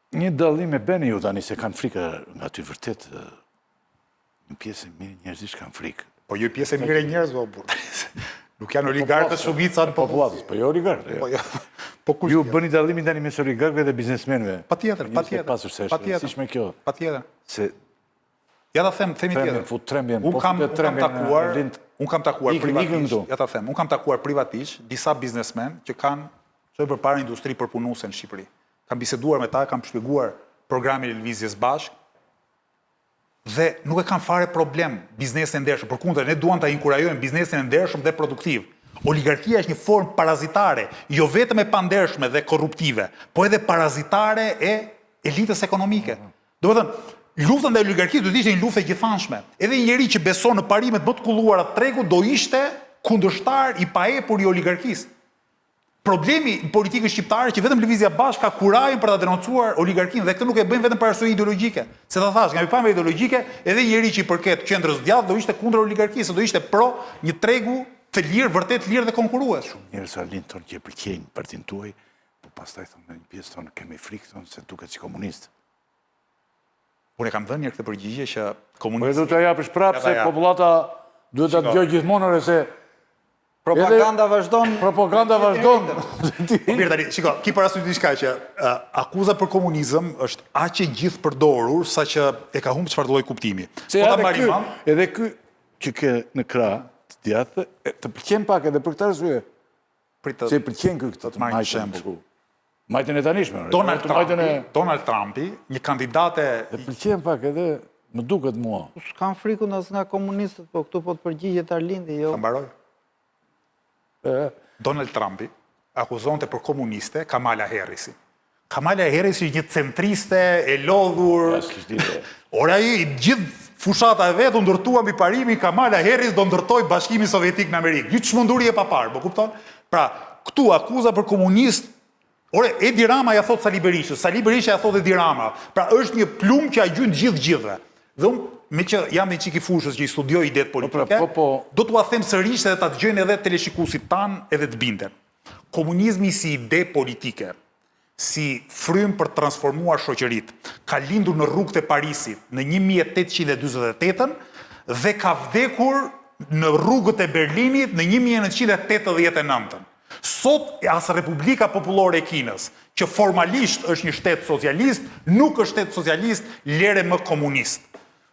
Një dallim e beni ju tani se kanë frikë nga ty vërtet, në pjesë e mirë njerëzish kanë frikë. Po ju pjesë e mirë e njerëzve, o burr. Nuk janë oligarkët shumica në popullatës, po jo oligarkët. Ju bëni dallimin tani mes oligarkëve dhe biznesmenëve. Patjetër. Siç me kjo. Patjetër. Se ja ta them, themi tjetër. Unë kam takuar privatisht, ja ta them, unë kam takuar privatisht disa biznesmen që kanë çojë përpara industri përpunuese në Shqipëri. Kam biseduar me ta, kam shpjeguar programin e lëvizjes bashkë dhe nuk e kanë fare problem biznesin e ndershëm. Përkundër, ne duam ta inkurajojmë biznesin e ndershëm dhe produktiv. Oligarkia është një formë parazitare, jo vetëm e pandershme dhe korruptive, po edhe parazitare e elitës ekonomike. Domethënë, lufta ndaj oligarkisë do të ishte një luftë e gjithanshme. Edhe një njeri që beson në parimet më të kulluara të tregut do ishte kundërshtar i paepur i oligarkisë. Problemi në politikën shqiptare që vetëm lëvizja bashkë ka kurajën për ta denoncuar oligarkinë dhe këtë nuk e bëjnë vetëm për arsye ideologjike. Se ta thash, nga pikpamja ideologjike, edhe njeri që i përket qendrës djathtë do ishte kundër oligarkisë, do ishte pro një tregu të lirë, vërtet lirë dhe konkurrues. Shumë njerëz Arlind tonë që pëlqejnë partinë tuaj, po pastaj thonë në një pjesë tonë kemi frikë tonë se duket si komunist. Unë e kam dhënë një këtë përgjigje që komunistë. Po do t'ja japësh prapë se popullata duhet ta dëgjojë gjithmonë se propaganda vazhdon. Propaganda vazhdon. Mirë tani, shiko, ki parasysh diçka që akuza për komunizëm është aq e gjithë përdorur saqë e ka humbur çfarë lloj kuptimi. Po ta marrim edhe ky që ke në krah të djathtë, të pëlqen pak edhe për këtë arsye. Se pëlqen ky këtë të marrë shembull. Majtën e tanishme. Donald Trumpi, një kandidate... Dhe pëlqen pak edhe, më duket mua. S'kan frikun as nga komunistët, po këtu po të përgjigjet Arlindi, jo. Ta mbaroj. Donald Trumpi akuzonte për komuniste Kamala Harrisi. Kamala Harrisi një centriste e lodhur... Ora i gjithë fushata e vetë u ndërtua mbi parimin Kamala Harris do ndërtoj Bashkimin Sovjetik në Amerikë. Një çmenduri e paparë, po kupton? Pra, këtu akuza për komunist. Ore, Edi Rama ja thot Sali Berishës, Sali Berisha ja thot Edi Rama. Pra, është një plumë që a gjyn gjithëve. Dhe unë, me që jam një qiki fushës që i studioj idetë politike, do t'ua them sërish edhe ta dëgjojnë edhe teleshikuesit tanë edhe të binden. Komunizmi si ide politike, si frym për të transformuar shoqëritë, ka lindur në rrugët e Parisit në 1848 dhe ka vdekur në rrugët e Berlinit në 1989. Sot, as Republika Popullore e Kinës, që formalisht është një shtet socialist, nuk është shtet socialist, lere më komunist.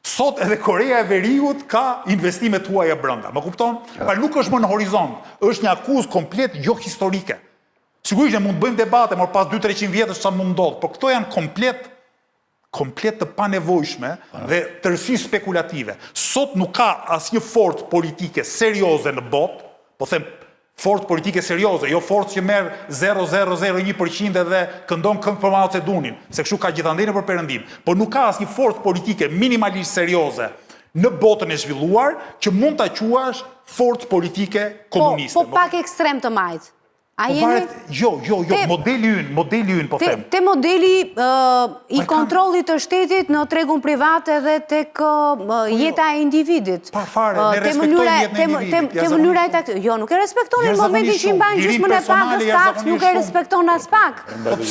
Sot edhe Korea e Veriut ka investimet tuaja brenda. Më kupton? Pra nuk është më në horizont, është një akuzë komplet jo historike. Sigurisht që mund të bëjmë debate, por pas 200-300 vjetësh çfarë mund ndodh, por këto janë komplet të panevojshme dhe tërësisht spekulative. Sot nuk ka asnjë forcë politike serioze në botë, po them forcë politike serioze, jo forcë që merr 0,001% dhe këndon këngë për Mao Tse-dunin, se kështu ka gjithandej nëpër Perëndim. Por nuk ka asnjë forcë politike minimalisht serioze në botën e zhvilluar që mund ta quash forcë politike komuniste. Po pak ekstrem të majt. Jo, modeli ynë, po them. Te modeli i kontrollit të shtetit në tregun privat edhe tek jeta e individit. Pa fare, ne respektojmë jetën e individit. Te mënyra e taktë. Jo, nuk e respekton në momentin që i mban gjysmën e pagës taks, nuk e respekton as pak.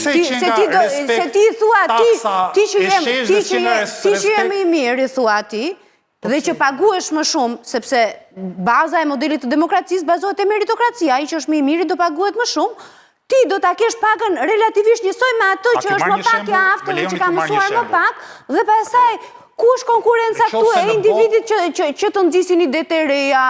Se ti thua ti që je më i mirë, i thua ti, dhe që paguesh më shumë, sepse baza e modelit të demokracisë bazohet e meritokracia, ai që është më i miri do paguhet më shumë, ti do ta kesh pagën relativisht njësoj me atë që është më pak i aftë dhe që ka mësuar më pak, dhe pastaj ku është konkurenca këtu e individit që të nxisin idetë e reja,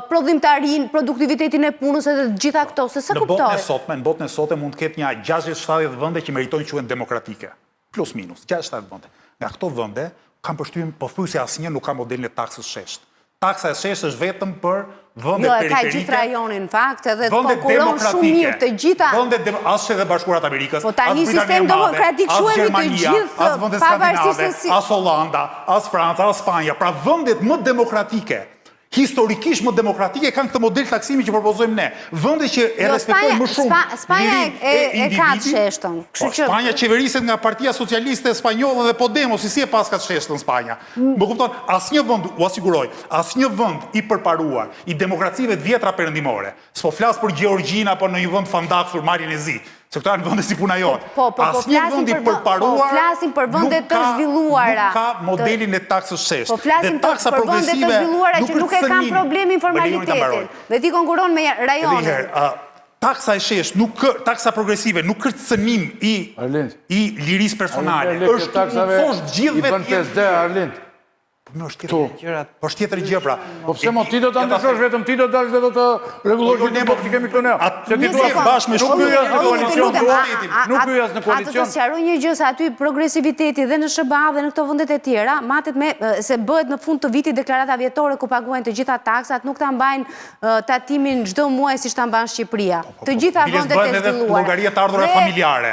prodhimtarin, produktivitetin e punës edhe gjitha këto, se se kuptoj. Në botën e sotme mund të ketë një 60-70 vende që meritojnë quhen demokratike. Plus minus, 60-70 vende. Nga këto vende kam përshtypjen pothuajse asnjë nuk ka modelin e taksës sheshtë. Taksa e sheshtë është vetëm për vende periferike. Jo, ka gjithë rajonin, fakt, edhe të konkuron shumë mirë të gjitha. As edhe Bashkurat Amerikës, po tani sistem demokratik quhemi të gjithë, pavarësisht as Hollanda, as Franca, as Spanja, pra vendet më demokratike. Historikisht më demokratike kanë këtë model taksimi që propozojmë ne. Vende që e respektojnë më shumë. Spanja e ka të sheshtën. Spanja qeveriset nga Partia Socialiste Spanjolle dhe Podemos, si e pas ka të sheshtën Spanja. Më kupton, asnjë vend, u asiguroj, asnjë vend i përparuar i demokracive të vjetra perëndimore. S'po flas për Gjeorgjin apo në një vend fandaksur Marjen e Zi. se këto janë vende si puna jonë. Asnjë vend i përparuar flasim për vende të zhvilluara. Nuk ka modelin e taksës shesht. Po flasim për vende të zhvilluara që nuk e kanë problemin formalitetin. Dhe ti konkuron me rajonet. Taksa e shesh, taksa progresive, nuk kërë cënim i lirisë personale. Është në fosh gjithve tjetër. Arlind. Po është tjetër gjë pra. Po pse mo ti do të ndryshosh vetëm ti do dash dhe do të rregullosh gjithë po që kemi këtu ne. Se ti thua bashkë me shumë hyj në koalicion, nuk hyj as në koalicion. Ato të sqaroj një gjë se aty progresiviteti dhe në SBA dhe në këto vendet e tjera, matet me se bëhet në fund të vitit deklarata vjetore ku paguajnë të gjitha taksat, nuk ta mbajnë tatimin çdo muaj siç ta mban Shqipëria. Të gjitha vendet e zhvilluara. Llogaria të ardhura familjare.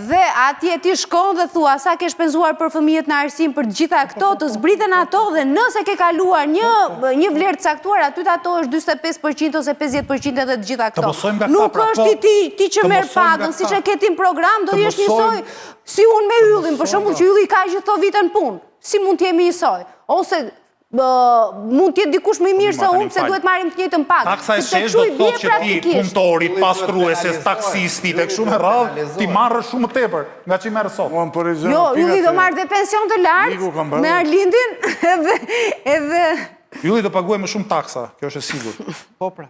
Dhe atje ti shkon dhe thua sa ke shpenzuar për fëmijët në arsim për të gjitha këto, të zbriten ato dhe nëse ke kaluar një vlerë të caktuar, aty ato është 45% ose 50% edhe të gjitha këto. Nuk është ti që merr pagën, siç e ke ti në program, do jesh njësoj si unë me Yllin, për shembull që Ylli ka gjithë këto vite në punë. Si mund të jemi njësoj? Ose mund t'jetë dikush më i mirë se unë, se duhet marrim të njëjtën pagë. Taksa e shesh do të thotë që ti punëtorit, pastrueses, taksistit e kështu me radhë, ti marrë shumë më tepër nga që merr sot. Jo, Ylli do marrë dhe pension të lartë me Arlindin edhe Ylli do paguaj më shumë taksa, kjo është e sigurt. Po pra.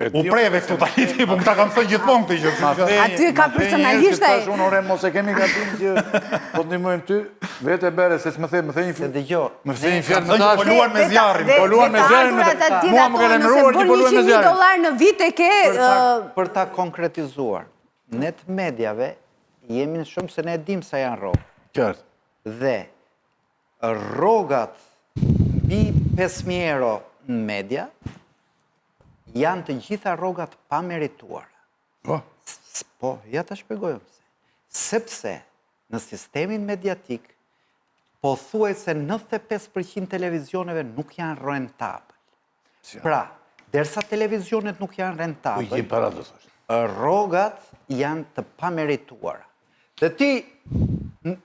U preve këtu tani ti, po këta kam thënë gjithmonë këtë gjë. Aty ka personalisht ai. Unë ore mos e kemi gatim që po të ndihmojmë ty, vetë bere se më the një fjalë. Dëgjoj. Më the një fjalë më tash. Poluan me zjarrin, poluan me zjarrin. Mua më kanë emëruar që poluan me zjarrin. $100 në vit e ke për ta konkretizuar. Ne të mediave jemi shumë se ne dim sa janë rrogë. Qartë. Dhe rrogat mbi 5.000 euro në media janë të gjitha rrogat pa merituar. Po, ja ta shpjegoj pse. Sepse në sistemin mediatik pothuajse 95% televizioneve nuk janë rentabël. Pra, derisa televizionet nuk janë rentabël, rrogat janë të pamerituara. Dhe ti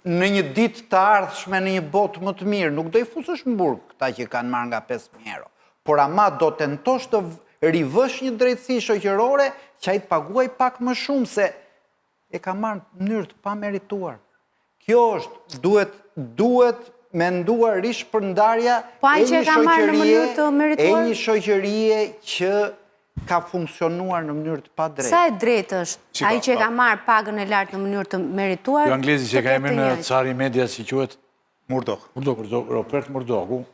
në një ditë të ardhshme në një botë më të mirë, nuk do i fusësh në burg këta që kanë marrë nga 5.000 euro, por ama do tentosh të rivësh një drejtësi shoqërore që ai të paguaj pak më shumë se e ka marrë në mënyrë të pamerituar. Kjo është duhet menduar rishpërndarja e një shoqërie që ka funksionuar në mënyrë të padrejtë. Sa e drejtë është ai që ka marrë pagën e lartë në mënyrë të merituar? Jo anglezi që ka emrin në cari media si quhet Murdoch. Robert Murdochu,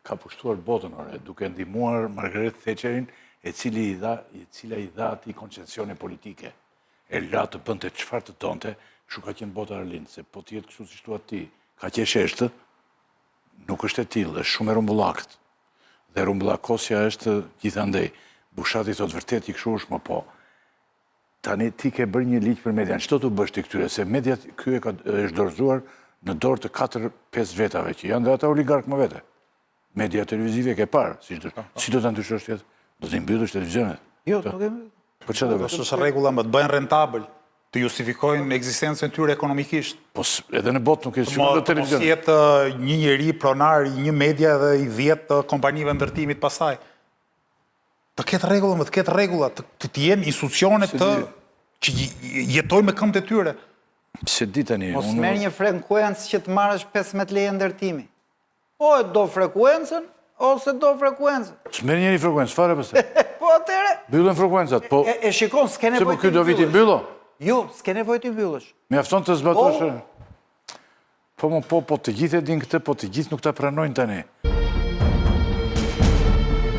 ka pushtuar botën duke ndihmuar Margaret Thatcherin e cila i dha ati koncesione politike. E la të bënte çfarë të donte, kështu ka qenë bota Arlind, se po t'jetë kështu si thua ti, ka qenë sheshtë, nuk është e tillë, është shumë e rumbullakët. Dhe rumbullakosja është gjithandej. Bushati thotë vërtet i kështu është, më po. Tani ti ke bërë një ligj për median, ç'do të bësh ti këtyre, se mediat ky është dorëzuar në dorë të 4-5 vetave që janë dhe ata oligarkë më vete. Media televizive ke parë, si do të ndryshosh tjetë? Do të mbyllësh televizionet? Jo, nuk e mbyll. Po çfarë do bësh? Është rregulla më të bëjnë rentabël, të justifikojnë ekzistencën e tyre ekonomikisht. Po edhe në botë nuk e shikon dot televizion. Mos jetë një njeri pronar i një media dhe i 10 kompanive ndërtimit pastaj. Të ketë rregulla, të ketë rregulla, të jenë institucionet që jetojnë me këmbët e tyre. Se di tani, mos merr një frekuencë që të marrësh 15 leje ndërtimi. O e do frekuencën, ose do frekuencën. S'merr njëri frekuencë, fare pëse. Po atëre. Byllën frekuencat, po... E shikon, s'ke nevojë të mbyllësh. Se po ky do viti mbyllo? Jo, s'ke nevojë të mbyllësh. Mjafton të zbatosh. Po të gjithë e din këtë, po të gjithë nuk ta pranojnë tani.